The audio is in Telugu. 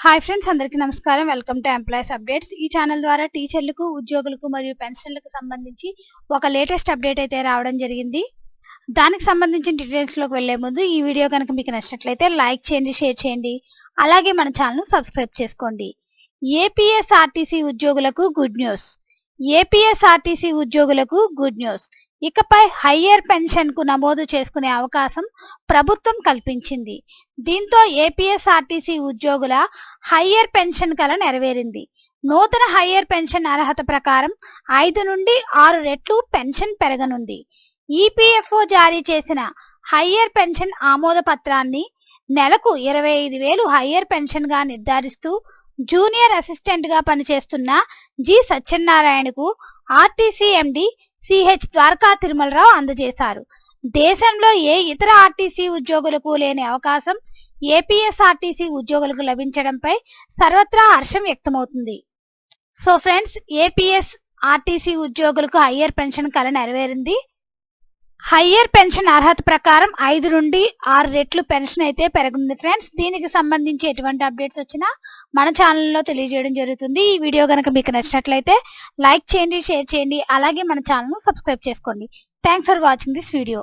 హాయ్ ఫ్రెండ్స్, అందరికీ నమస్కారం. Welcome to employees updates. ఈ ఛానల్ ద్వారా టీచర్లకు, ఉద్యోగులకు మరియు పెన్షన్లకు సంబంధించి ఒక లేటెస్ట్ అప్డేట్ అయితే రావడం జరిగింది. దానికి సంబంధించిన డీటెయిల్స్లోకి వెళ్లే ముందు ఈ వీడియో కనుక మీకు నచ్చినట్లయితే లైక్ చేయండి, షేర్ చేయండి. అలాగే మన ఛానల్ను సబ్స్క్రైబ్ చేసుకోండి. ఏపీఎస్ఆర్టీసీ ఉద్యోగులకు గుడ్ న్యూస్. ఏపీఎస్ఆర్టీసీ ఉద్యోగులకు గుడ్ న్యూస్. ఇకపై హయ్యర్ పెన్షన్ కు నమోదు చేసుకునే అవకాశం ప్రభుత్వం కల్పించింది. దీంతో ఏపీఎస్ఆర్టీసీ ఉద్యోగుల హయ్యర్ పెన్షన్ కల నెరవేరింది. నూతన హయ్యర్ పెన్షన్ అర్హత ప్రకారం 5 నుండి 6 రెట్లు పెన్షన్ పెరగనుంది. ఈపీఎఫ్ఓ జారీ చేసిన హయ్యర్ పెన్షన్ ఆమోద పత్రాన్ని నెలకు 25,000 హయ్యర్ పెన్షన్ గా నిర్ధారిస్తూ జూనియర్ అసిస్టెంట్ గా పనిచేస్తున్న జి సత్యనారాయణకు RTC MD CH Dwaraka Tirumala Rao అందజేశారు. దేశంలో ఏ ఇతర ఆర్టీసీ ఉద్యోగులకు లేని అవకాశం ఏపీఎస్ఆర్టీసీ ఉద్యోగులకు లభించడంపై సర్వత్రా హర్షం వ్యక్తమవుతుంది. సో ఫ్రెండ్స్, ఏపీఎస్ఆర్టీసీ ఉద్యోగులకు హయ్యర్ పెన్షన్ కల నెరవేరింది. హయ్యర్ పెన్షన్ అర్హత ప్రకారం 5 నుండి 6 రెట్లు పెన్షన్ అయితే పెరగనుంది ఫ్రెండ్స్. దీనికి సంబంధించి ఎటువంటి అప్డేట్స్ వచ్చినా మన ఛానల్లో తెలియజేయడం జరుగుతుంది. ఈ వీడియో కనుక మీకు నచ్చినట్లయితే లైక్ చేయండి, షేర్ చేయండి. అలాగే మన ఛానల్ను సబ్స్క్రైబ్ చేసుకోండి. Thanks for watching this video.